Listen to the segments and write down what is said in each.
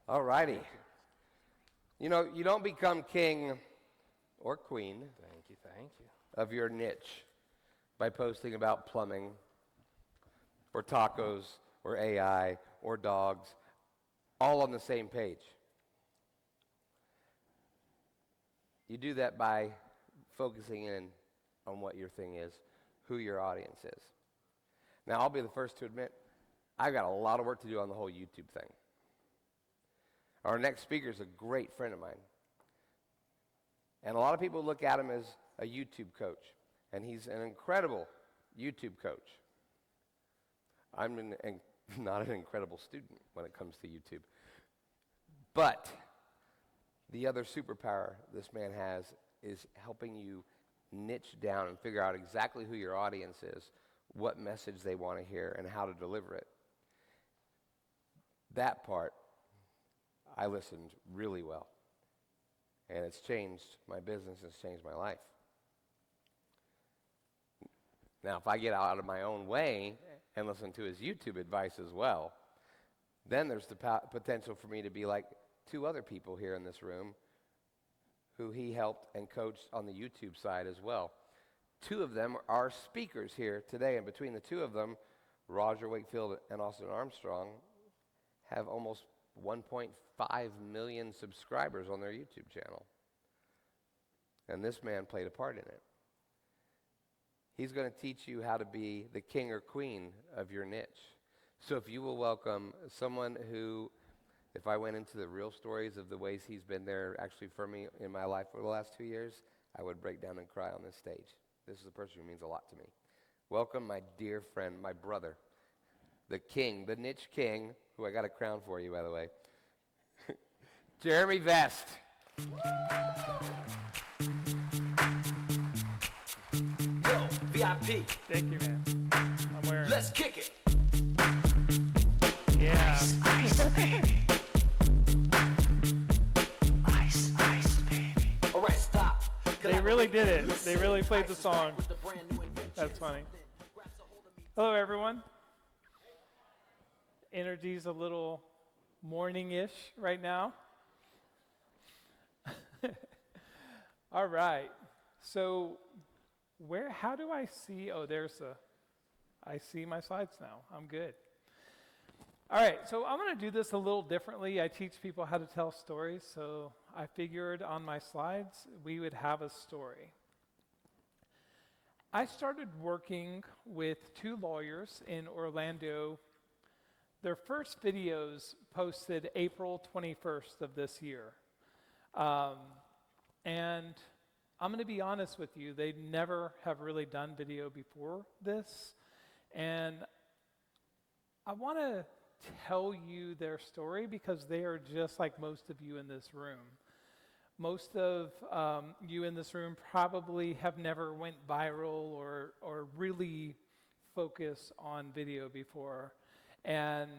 All righty. You know, you don't become king or queen Thank you. of your niche by posting about plumbing or tacos or AI or dogs all on the same page. You do that by focusing in on what your thing is, who your audience is. Now, I'll be the first to admit, I've got a lot of work to do on the whole YouTube thing. Our next speaker is a great friend of mine. And a lot of people look at him as a YouTube coach. And he's an incredible YouTube coach. I'm not an incredible student when it comes to YouTube. But the other superpower this man has is helping you niche down and figure out exactly who your audience is, what message they want to hear, and how to deliver it. That part, I listened really well. And it's changed my business, it's changed my life. Now, if I get out of my own way and listen to his YouTube advice as well, then there's the potential for me to be like two other people here in this room who he helped and coached on the YouTube side as well. Two of them are speakers here today, and between the two of them, Roger Wakefield and Austin Armstrong have almost 1.5 million subscribers on their YouTube channel. And this man played a part in it. He's going to teach you how to be the king or queen of your niche. So if you will welcome someone who, if I went into the real stories of the ways he's been there actually for me in my life for the last 2 years, I would break down and cry on this stage. This is a person who means a lot to me. Welcome my dear friend, my brother, the king, the niche king, who I got a crown for you, by the way, Jeremy Vest. Yo, VIP. Thank you, man. I'm wearing. Let's kick it. Yeah. Ice, baby. Ice, baby. All right, stop. They really did it. They really played the song. That's funny. Hello, everyone. Energy's a little morning-ish right now. All right. So how do I see? Oh, I see my slides now. I'm good. All right, so I'm going to do this a little differently. I teach people how to tell stories, so I figured on my slides we would have a story. I started working with two lawyers in Orlando. Their first videos posted April 21st of this year. And I'm going to be honest with you, they never have really done video before this. And I want to tell you their story because they are just like most of you in this room. Most of you in this room probably have never went viral or really focused on video before. And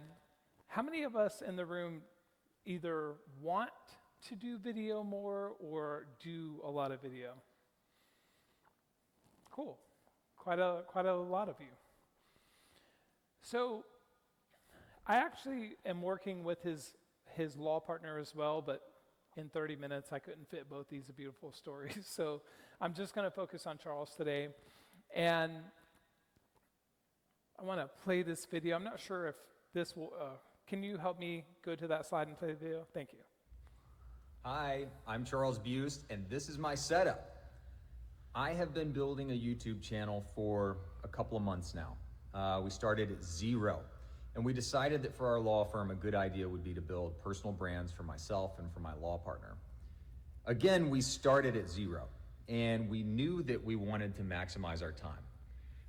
how many of us in the room either want to do video more or do a lot of video? Cool. Quite a lot of you. So I actually am working with his law partner as well, but in 30 minutes I couldn't fit both these beautiful stories. So I'm just going to focus on Charles today. And I want to play this video. I'm not sure if this will, can you help me go to that slide and play the video? Thank you. Hi, I'm Charles Bust, and this is my setup. I have been building a YouTube channel for a couple of months now. We started at 0, and we decided that for our law firm, a good idea would be to build personal brands for myself and for my law partner. Again, we started at 0, and we knew that we wanted to maximize our time.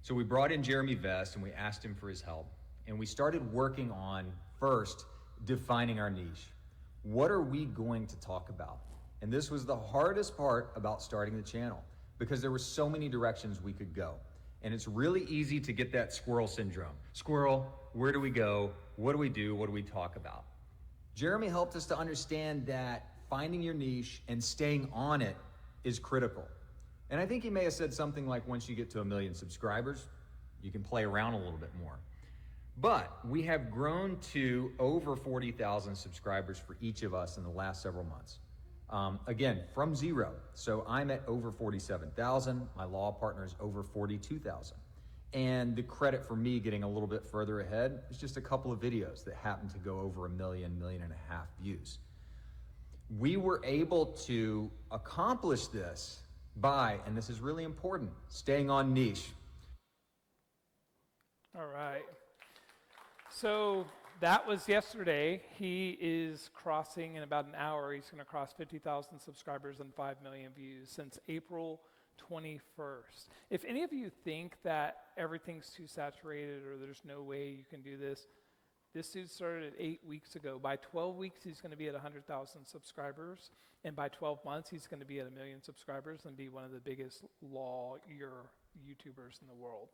So we brought in Jeremy Vest, and we asked him for his help, and we started working on, first, defining our niche. What are we going to talk about? And this was the hardest part about starting the channel because there were so many directions we could go. And it's really easy to get that squirrel syndrome. Squirrel, where do we go? What do we do? What do we talk about? Jeremy helped us to understand that finding your niche and staying on it is critical. And I think he may have said something like once you get to 1 million subscribers, you can play around a little bit more. But we have grown to over 40,000 subscribers for each of us in the last several months. Again, from zero. So I'm at over 47,000. My law partner is over 42,000. And the credit for me getting a little bit further ahead is just a couple of videos that happen to go over 1 million, 1.5 million views. We were able to accomplish this by, and this is really important, staying on niche. All right. So that was yesterday. He is crossing in about an hour. He's going to cross 50,000 subscribers and 5 million views since April 21st. If any of you think that everything's too saturated or there's no way you can do this, this dude started 8 weeks ago. By 12 weeks, he's going to be at 100,000 subscribers. And by 12 months, he's going to be at 1 million subscribers and be one of the biggest lawyer YouTubers in the world.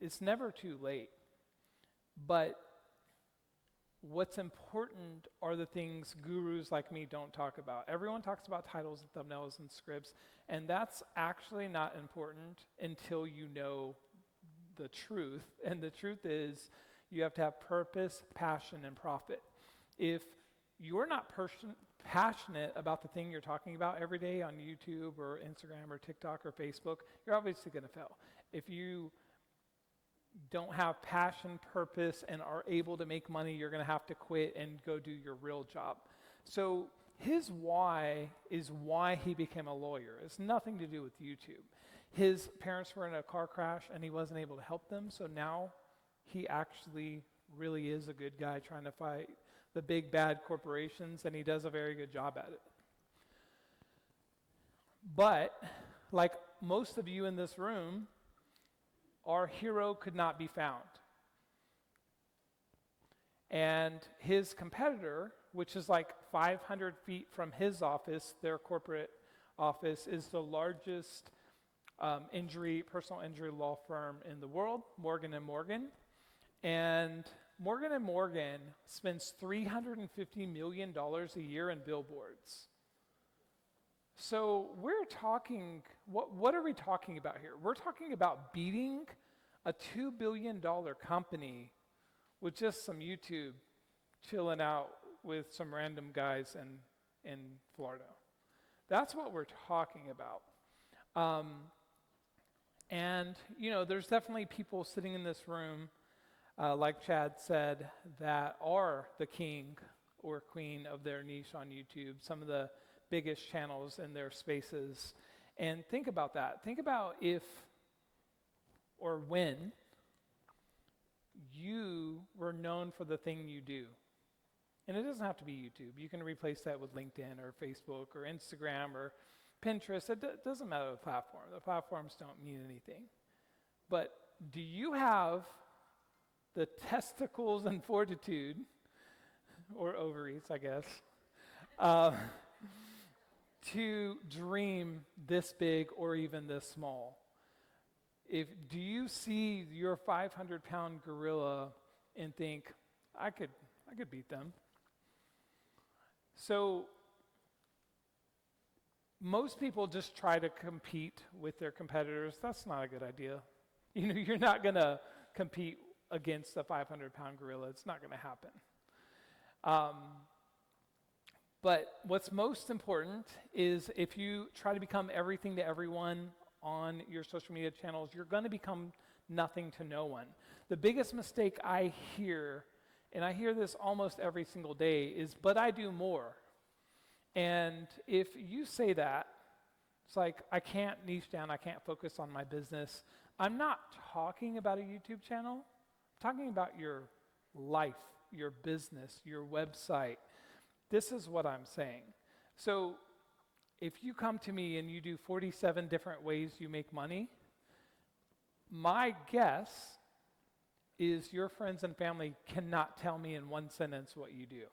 It's never too late. But what's important are the things gurus like me don't talk about. Everyone talks about titles and thumbnails and scripts, and that's actually not important until you know the truth. And the truth is you have to have purpose, passion, and profit. If you're not passionate about the thing you're talking about every day on YouTube or Instagram or TikTok or Facebook, you're obviously going to fail. If you don't have passion, purpose, and are able to make money, you're going to have to quit and go do your real job. So his why is why he became a lawyer. It's nothing to do with YouTube. His parents were in a car crash and he wasn't able to help them, so now he actually really is a good guy trying to fight the big bad corporations, and he does a very good job at it. But like most of you in this room, our hero could not be found. And his competitor, which is like 500 feet from his office, their corporate office, is the largest personal injury law firm in the world, Morgan & Morgan. And Morgan & Morgan spends $350 million a year in billboards. So we're talking, what are we talking about here? We're talking about beating a $2 billion company with just some YouTube chilling out with some random guys in Florida. That's what we're talking about. And, you know, there's definitely people sitting in this room, like Chad said, that are the king or queen of their niche on YouTube, some of the biggest channels in their spaces. And think about that. Think about if or when you were known for the thing you do. And it doesn't have to be YouTube. You can replace that with LinkedIn or Facebook or Instagram or Pinterest. It doesn't matter the platform. The platforms don't mean anything. But do you have the testicles and fortitude, or ovaries, I guess, to dream this big or even this small? Do you see your 500-pound gorilla and think, I could beat them? So most people just try to compete with their competitors. That's not a good idea. You know, you're not going to compete against a 500-pound gorilla. It's not going to happen. But what's most important is if you try to become everything to everyone on your social media channels, you're going to become nothing to no one. The biggest mistake I hear, and I hear this almost every single day, is, but I do more. And if you say that, it's like, I can't niche down, I can't focus on my business. I'm not talking about a YouTube channel. I'm talking about your life, your business, your website. This is what I'm saying. So if you come to me and you do 47 different ways you make money, my guess is your friends and family cannot tell me in one sentence what you do.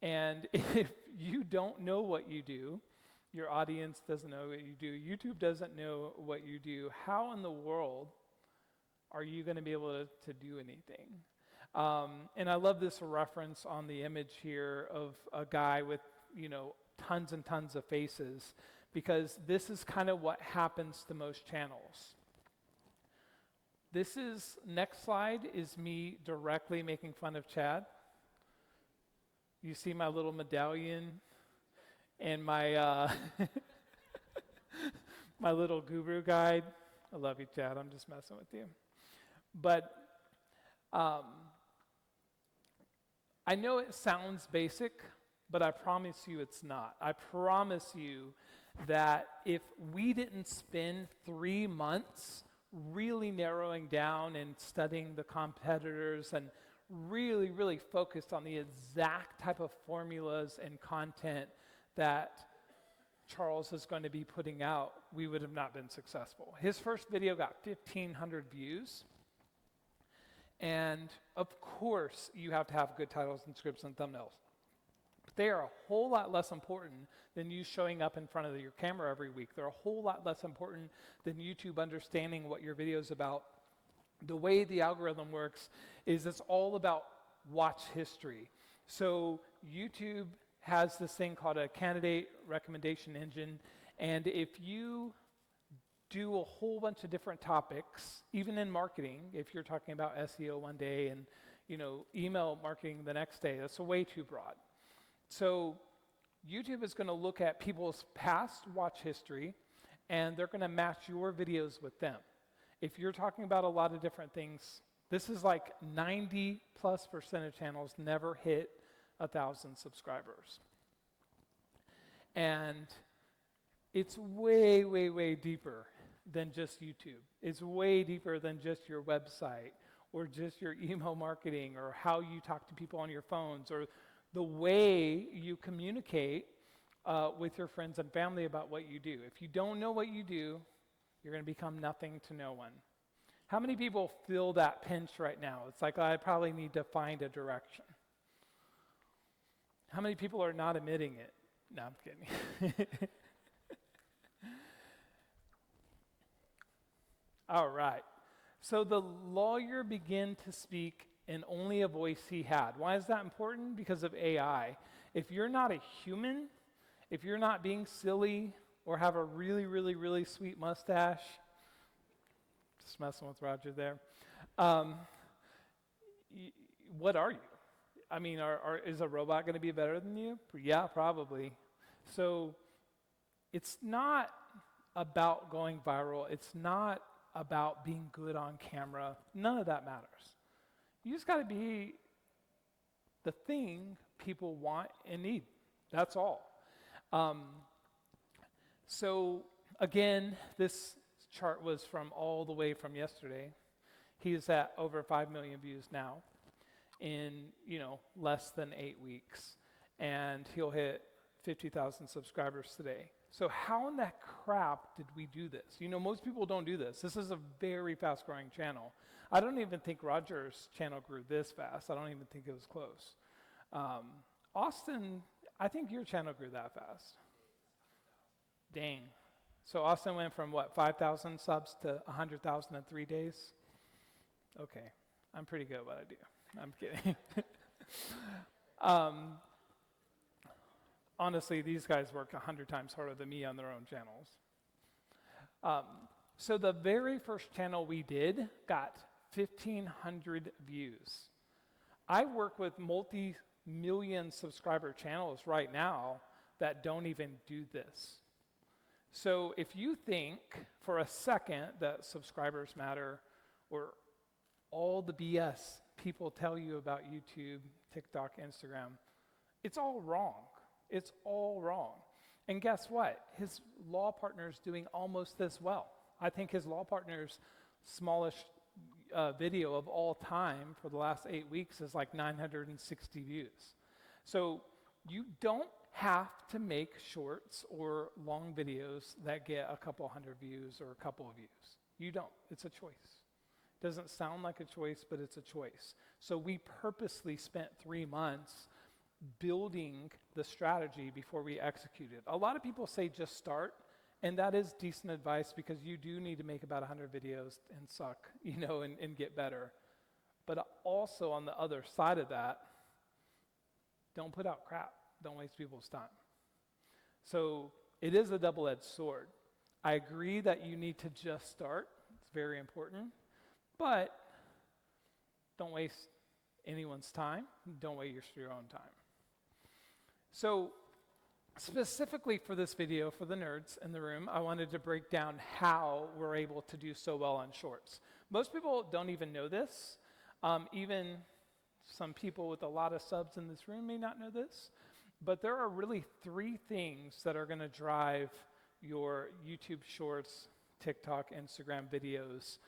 And if you don't know what you do, your audience doesn't know what you do, YouTube doesn't know what you do, how in the world are you going to be able to do anything? And I love this reference on the image here of a guy with, you know, tons and tons of faces, because this is kind of what happens to most channels. Next slide is me directly making fun of Chad. You see my little medallion and my my little guru guide. I love you, Chad. I'm just messing with you. But I know it sounds basic, but I promise you it's not. I promise you that if we didn't spend 3 months really narrowing down and studying the competitors and really, really focused on the exact type of formulas and content that Charles is going to be putting out, we would have not been successful. His first video got 1,500 views. And of course, you have to have good titles and scripts and thumbnails. But they are a whole lot less important than you showing up in front of your camera every week. They're a whole lot less important than YouTube understanding what your video is about. The way the algorithm works is it's all about watch history. So YouTube has this thing called a candidate recommendation engine, and if you do a whole bunch of different topics, even in marketing, if you're talking about SEO one day and email marketing the next day, that's way too broad. So YouTube is going to look at people's past watch history, and they're going to match your videos with them. If you're talking about a lot of different things, this is like 90+% of channels never hit 1,000 subscribers. And it's way, way, way deeper than just YouTube. It's way deeper than just your website or just your email marketing or how you talk to people on your phones or the way you communicate with your friends and family about what you do. If you don't know what you do, you're going to become nothing to no one. How many people feel that pinch right now? It's like, I probably need to find a direction. How many people are not admitting it? No, I'm kidding. All right. So the lawyer began to speak in only a voice he had. Why is that important? Because of AI. If you're not a human, if you're not being silly or have a really, really, really sweet mustache, just messing with Roger there, what are you? I mean, is a robot going to be better than you? Yeah, probably. So it's not about going viral. It's not about being good on camera. None of that matters. You just got to be the thing people want and need. That's all. So again, this chart was from all the way from yesterday. He's at over 5 million views now in less than 8 weeks, and he'll hit 50,000 subscribers today. So how in that crap did we do this? Most people don't do this. This is a very fast-growing channel. I don't even think Roger's channel grew this fast. I don't even think it was close. Austin, I think your channel grew that fast. Dang. So Austin went from 5,000 subs to 100,000 in 3 days? Okay, I'm pretty good at what I do. I'm kidding. Honestly, these guys work 100 times harder than me on their own channels. So the very first channel we did got 1,500 views. I work with multi-million subscriber channels right now that don't even do this. So if you think for a second that subscribers matter or all the BS people tell you about YouTube, TikTok, Instagram, it's all wrong. It's all wrong. And guess what? His law partner's doing almost as well. I think his law partner's smallest video of all time for the last 8 weeks is like 960 views. So you don't have to make shorts or long videos that get a couple hundred views or a couple of views. You don't. It's a choice. Doesn't sound like a choice, but it's a choice. So we purposely spent 3 months building the strategy before we execute it. A lot of people say just start, and that is decent advice because you do need to make about 100 videos and suck, and get better. But also on the other side of that, don't put out crap. Don't waste people's time. So it is a double-edged sword. I agree that you need to just start. It's very important. But don't waste anyone's time. Don't waste your own time. So specifically for this video, for the nerds in the room, I wanted to break down how we're able to do so well on shorts. Most people don't even know this. Even some people with a lot of subs in this room may not know this. But there are really 3 things that are going to drive your YouTube shorts, TikTok, Instagram videos,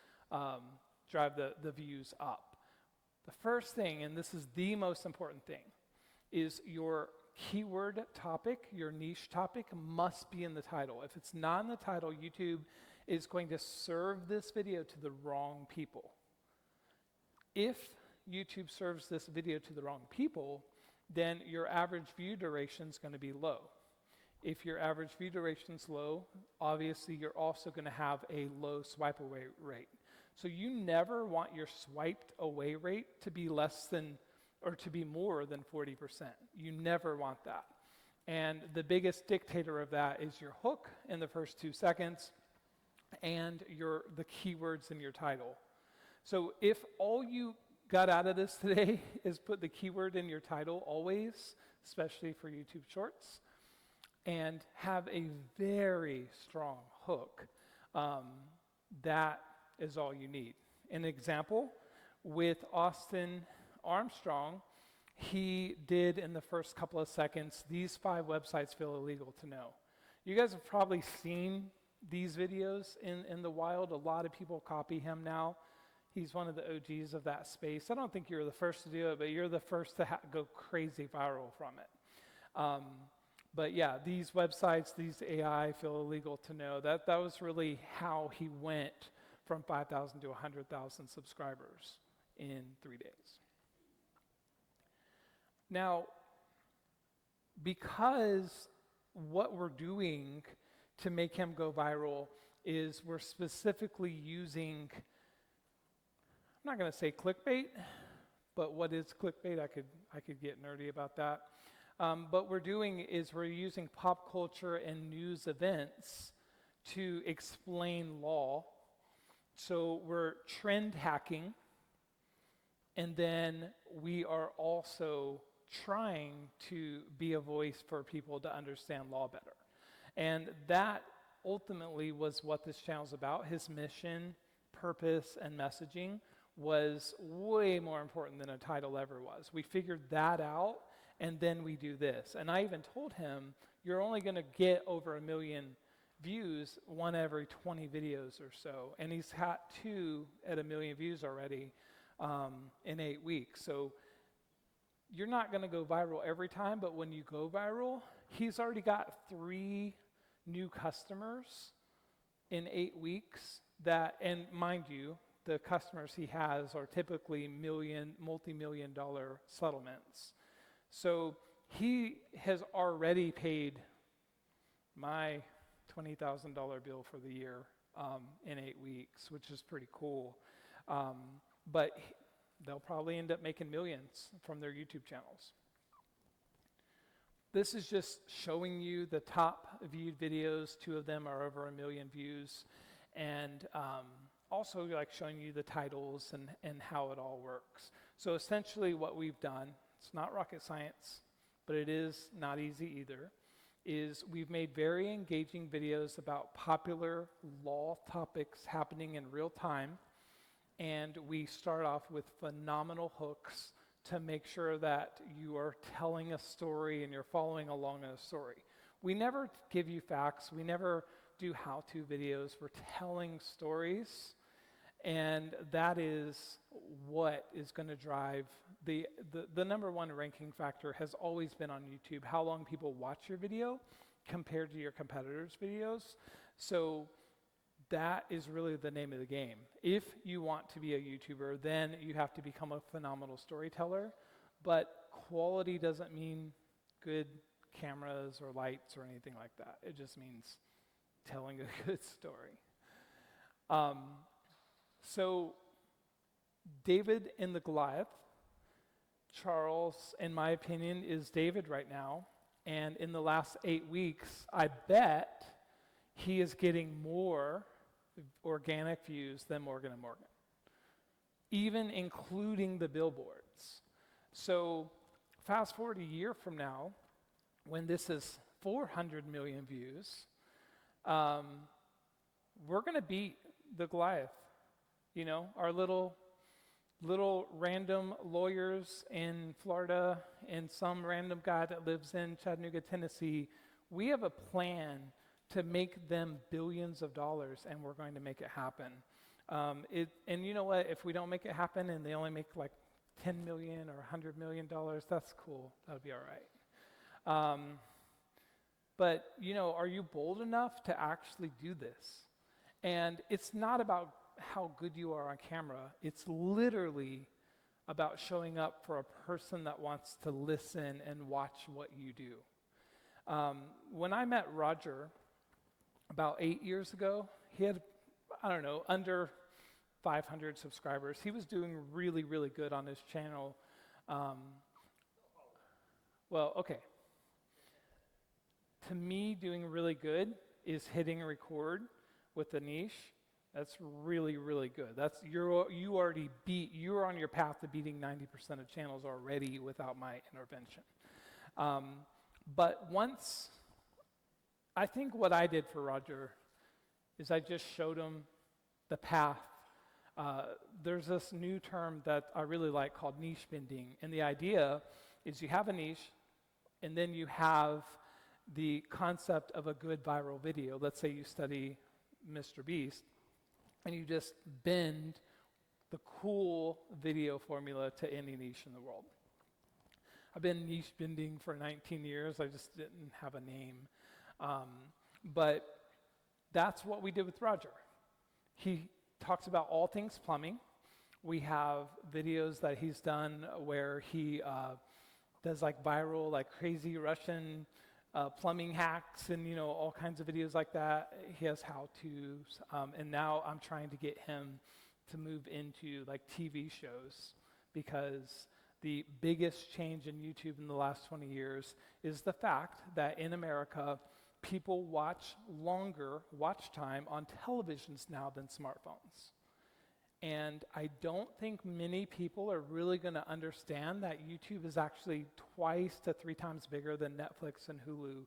drive the views up. The first thing, and this is the most important thing, is your keyword topic, your niche topic must be in the title. If it's not in the title, YouTube is going to serve this video to the wrong people. If YouTube serves this video to the wrong people, then your average view duration is going to be low. If your average view duration is low, obviously you're also going to have a low swipe away rate. So you never want your swiped away rate to be less than or to be more than 40%. You never want that. And the biggest dictator of that is your hook in the first 2 seconds and the keywords in your title. So if all you got out of this today is put the keyword in your title always, especially for YouTube Shorts, and have a very strong hook, that is all you need. An example, with Austin Armstrong, he did in the first couple of seconds, these 5 websites feel illegal to know. You guys have probably seen these videos in the wild. A lot of people copy him now. He's one of the OGs of that space. I don't think you're the first to do it, but you're the first to go crazy viral from it. But yeah, these websites, these AI feel illegal to know. That was really how he went from 5,000 to 100,000 subscribers in 3 days. Now, because what we're doing to make him go viral is we're specifically using, I'm not going to say clickbait, but what is clickbait? I could get nerdy about that. What we're doing is we're using pop culture and news events to explain law. So we're trend hacking, and then we are also trying to be a voice for people to understand law better. And that ultimately was what this channel is about. His mission, purpose, and messaging was way more important than a title ever was. We figured that out, and then we do this. And I even told him, you're only going to get over 1 million views, 1 every 20 videos or so. And he's had 2 at 1 million views already in 8 weeks. So you're not going to go viral every time, but when you go viral, he's already got 3 new customers in 8 weeks that, and mind you, the customers he has are typically multi-million dollar settlements. So he has already paid my $20,000 bill for the year in 8 weeks, which is pretty cool. But they'll probably end up making millions from their YouTube channels. This is just showing you the top viewed videos. 2 of them are over 1 million views. And also like showing you the titles and how it all works. So essentially what we've done, it's not rocket science, but it is not easy either, is we've made very engaging videos about popular law topics happening in real time. And we start off with phenomenal hooks to make sure that you are telling a story and you're following along in a story. We never give you facts. We never do how-to videos. We're telling stories. And that is what is going to drive the number 1 ranking factor has always been on YouTube, how long people watch your video compared to your competitors' videos. So that is really the name of the game. If you want to be a YouTuber, then you have to become a phenomenal storyteller. But quality doesn't mean good cameras or lights or anything like that. It just means telling a good story. So David and the Goliath, Charles, in my opinion, is David right now. And in the last 8 weeks, I bet he is getting more organic views than Morgan & Morgan. even including the billboards. So fast forward a year from now, when this is 400 million views, we're going to beat the Goliath. You know, our little random lawyers in Florida and some random guy that lives in Chattanooga, Tennessee, we have a plan to make them billions of dollars, and we're going to make it happen. And you know what? If we don't make it happen and they only make like $10 million or $100 million, that's cool. That'll be all right. But, you know, are you bold enough to actually do this? And it's not about how good you are on camera. It's literally about showing up for a person that wants to listen and watch what you do. When I met Roger about 8 years ago, he had, I don't know, under 500 subscribers. He was doing really, really good on his channel. Well, okay. To me, doing really good is hitting record with a niche. That's really, really good. You're on your path to beating 90% of channels already without my intervention. But once, I think what I did for Roger is I just showed him the path. There's this new term that I really like called niche bending. And the idea is you have a niche, and then you have the concept of a good viral video. Let's say you study Mr. Beast, and you just bend the cool video formula to any niche in the world. I've been niche bending for 19 years. I just didn't have a name. But that's what we did with Roger. He talks about all things plumbing. We have videos that he's done where he does like viral, like crazy Russian plumbing hacks and, you know, all kinds of videos like that. He has how-tos. And now I'm trying to get him to move into like TV shows, because the biggest change in YouTube in the last 20 years is the fact that in America, people watch longer watch time on televisions now than smartphones. And I don't think many people are really going to understand that YouTube is actually 2 to 3 times bigger than Netflix and Hulu,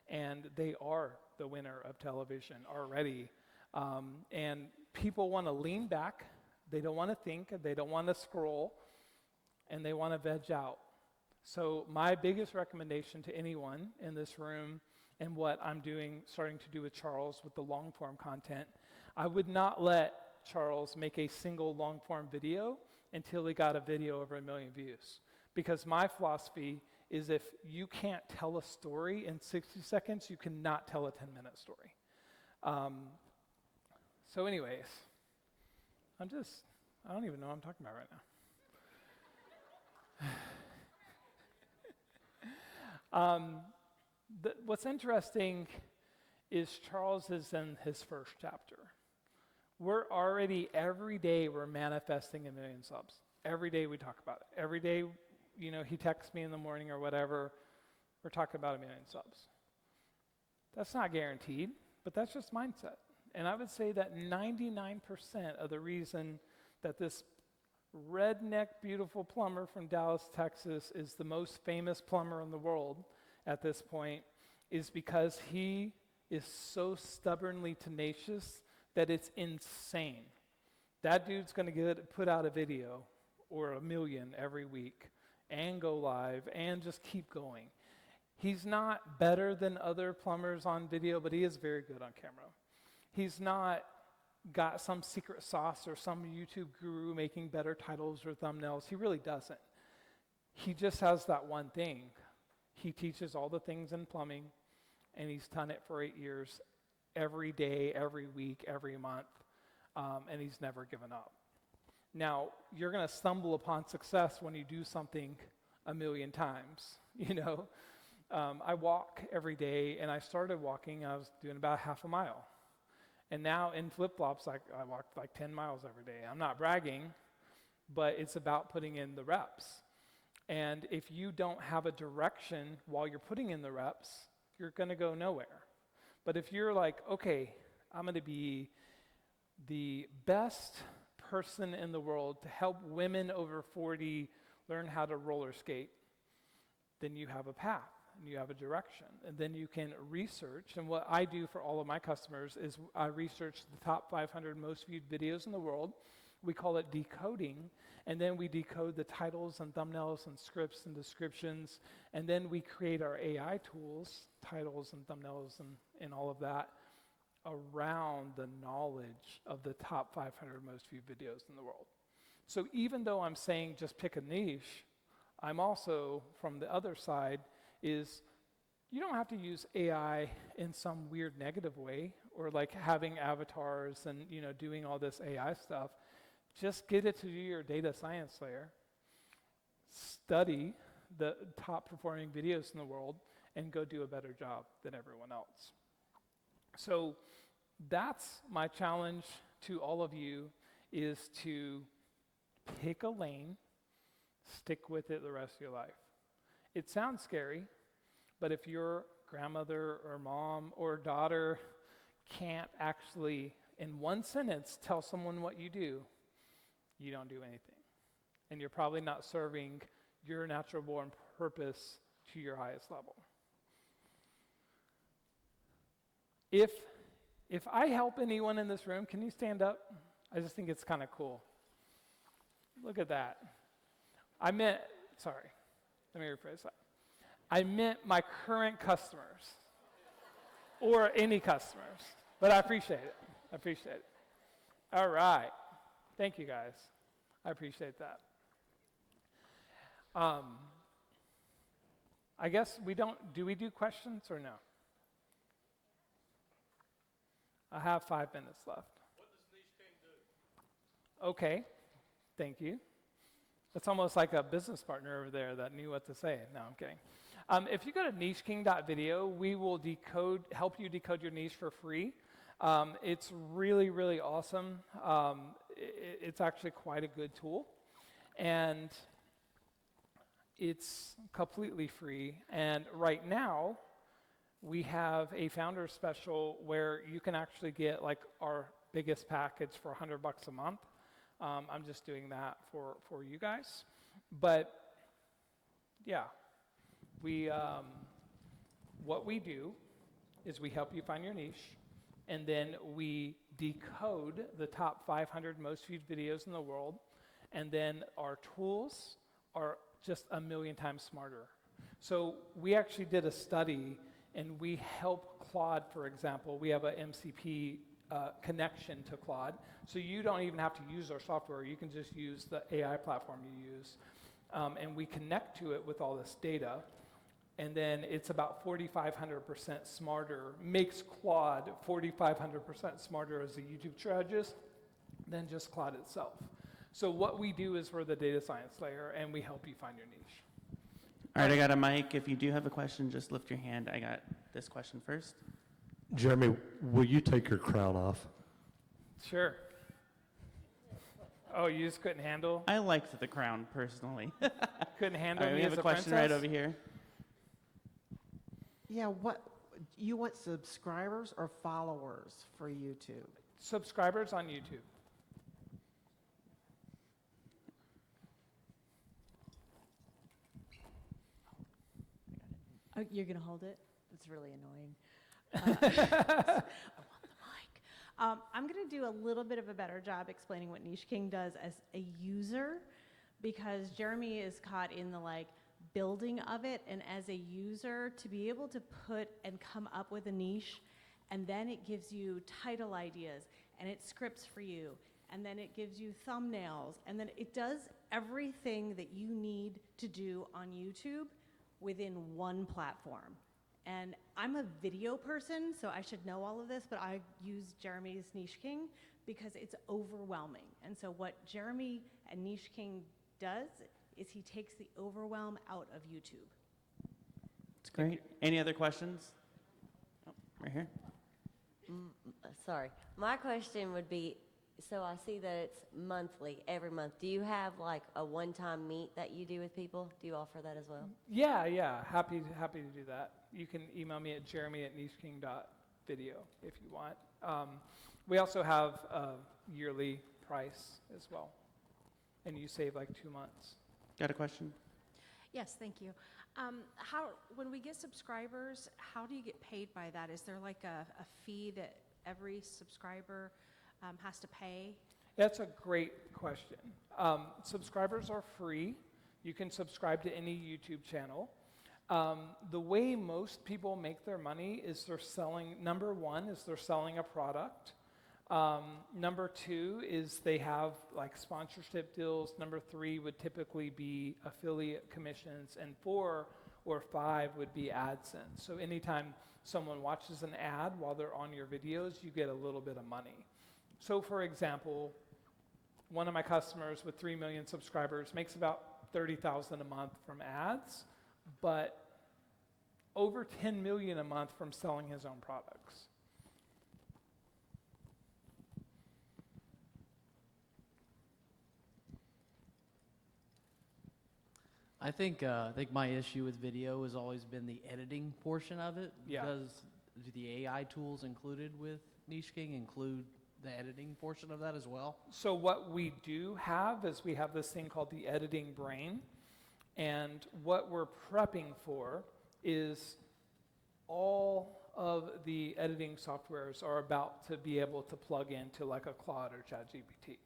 and they are the winner of television already. And people want to lean back, they don't want to think, they don't want to scroll, and they want to veg out. So my biggest recommendation to anyone in this room, and what I'm starting to do with Charles with the long-form content, I would not let Charles make a single long-form video until he got a video over 1 million views. Because my philosophy is if you can't tell a story in 60 seconds, you cannot tell a 10-minute story. So anyways, I don't even know what I'm talking about right now. What's interesting is Charles is in his first chapter. We're already, every day, we're manifesting 1 million subs. Every day we talk about it. Every day, you know, he texts me in the morning or whatever, we're talking about 1 million subs. That's not guaranteed, but that's just mindset. And I would say that 99% of the reason that this redneck beautiful plumber from Dallas, Texas is the most famous plumber in the world at this point is because he is so stubbornly tenacious that it's insane. That dude's going to put out a video or 1 million every week and go live and just keep going. He's not better than other plumbers on video, but he is very good on camera. He's not got some secret sauce or some YouTube guru making better titles or thumbnails. He really doesn't. He just has that one thing. He teaches all the things in plumbing, and he's done it for 8 years, every day, every week, every month, and he's never given up. Now, you're going to stumble upon success when you do something 1 million times, you know. I walk every day, and I started walking, I was doing about half a mile. And now in flip-flops, I walk like 10 miles every day. I'm not bragging, but it's about putting in the reps. And if you don't have a direction while you're putting in the reps, you're going to go nowhere. But if you're like, okay, I'm going to be the best person in the world to help women over 40 learn how to roller skate, then you have a path and you have a direction. And then you can research. And what I do for all of my customers is I research the top 500 most viewed videos in the world. We call it decoding. And then we decode the titles and thumbnails and scripts and descriptions. And then we create our AI tools, titles and thumbnails and all of that, around the knowledge of the top 500 most viewed videos in the world. So even though I'm saying just pick a niche, I'm also, from the other side, is you don't have to use AI in some weird negative way or like having avatars and doing all this AI stuff. Just get it to do your data science layer, study the top performing videos in the world, and go do a better job than everyone else. So that's my challenge to all of you, is to pick a lane, stick with it the rest of your life. It sounds scary, but if your grandmother or mom or daughter can't actually, in one sentence, tell someone what you do, you don't do anything. And you're probably not serving your natural born purpose to your highest level. If I help anyone in this room, can you stand up? I just think it's kind of cool. Look at that. Let me rephrase that. I meant my current customers or any customers, but I appreciate it. All right. Thank you, guys. I appreciate that. I guess do we do questions or no? I have 5 minutes left. What does N.I.T.E do? Okay, thank you. That's almost like a business partner over there that knew what to say. No, I'm kidding. If you go to nicheking.video, we will help you decode your niche for free. It's really, really awesome. It's actually quite a good tool. And it's completely free. And right now, we have a founder special where you can actually get like our biggest package for $100 a month. I'm just doing that for you guys. But yeah, what we do is we help you find your niche, and then we decode the top 500 most viewed videos in the world, and then our tools are just a million times smarter. So we actually did a study, and we help Claude, for example. We have a MCP connection to Claude, so you don't even have to use our software. You can just use the AI platform you use, and we connect to it with all this data, and then it's about 4,500% smarter, makes Claude 4,500% smarter as a YouTube strategist than just Claude itself. So what we do is we're the data science layer, and we help you find your niche. All right, I got a mic. If you do have a question, just lift your hand. I got this question first. Jeremy, will you take your crown off? Sure. Oh, you just couldn't handle? I liked the crown, personally. Couldn't handle All right, me we have as a question princess? right over here. Yeah, what you want, subscribers or followers for YouTube? Subscribers on YouTube. Oh, you're going to hold it? It's really annoying. I want the mic. I'm going to do a little bit of a better job explaining what N.I.T.E does as a user, because Jeremy is caught in the building of it, and as a user, to be able to put and come up with a niche, and then it gives you title ideas, and it scripts for you, and then it gives you thumbnails, and then it does everything that you need to do on YouTube within one platform. And I'm a video person, so I should know all of this, but I use Jeremy's N.I.T.E because it's overwhelming. And so what Jeremy and N.I.T.E does is he takes the overwhelm out of YouTube. It's great. Any other questions? Oh, right here. Sorry. My question would be, so I see that it's monthly, every month. Do you have a one-time meet that you do with people? Do you offer that as well? Yeah. Happy to do that. You can email me at jeremy@nicheking.video if you want. We also have yearly price as well. And you save like 2 months. Got a question? Yes, thank you. When we get subscribers, how do you get paid by that? Is there like a fee that every subscriber has to pay? That's a great question. Subscribers are free. You can subscribe to any YouTube channel. The way most people make their money is they're selling, number one is they're selling a product. Number two is they have like sponsorship deals. Number three would typically be affiliate commissions, and 4 or 5 would be AdSense. So anytime someone watches an ad while they're on your videos, you get a little bit of money. So for example, one of my customers with 3 million subscribers makes about $30,000 a month from ads, but over $10 million a month from selling his own products. I think my issue with video has always been the editing portion of it. Yeah. Because do the AI tools included with Niche King include the editing portion of that as well? So what we do have is we have this thing called the editing brain, and what we're prepping for is all of the editing softwares are about to be able to plug into like a Claude or ChatGPT.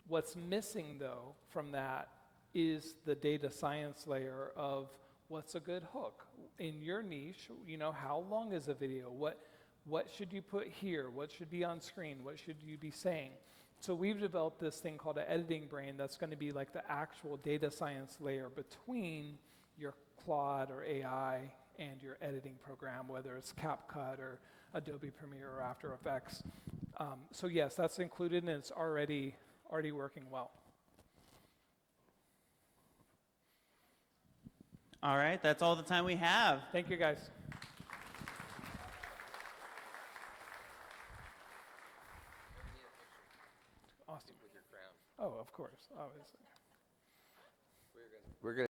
What's missing though from that is the data science layer of what's a good hook in your niche. You know, how long is a video? What should you put here? What should be on screen? What should you be saying? So we've developed this thing called an editing brain that's going to be like the actual data science layer between your Claude or AI and your editing program, whether it's CapCut or Adobe Premiere or After Effects. So yes, that's included, and it's already working well. All right, that's all the time we have. Thank you, guys. Awesome. With your crown. Oh, of course, obviously. We're gonna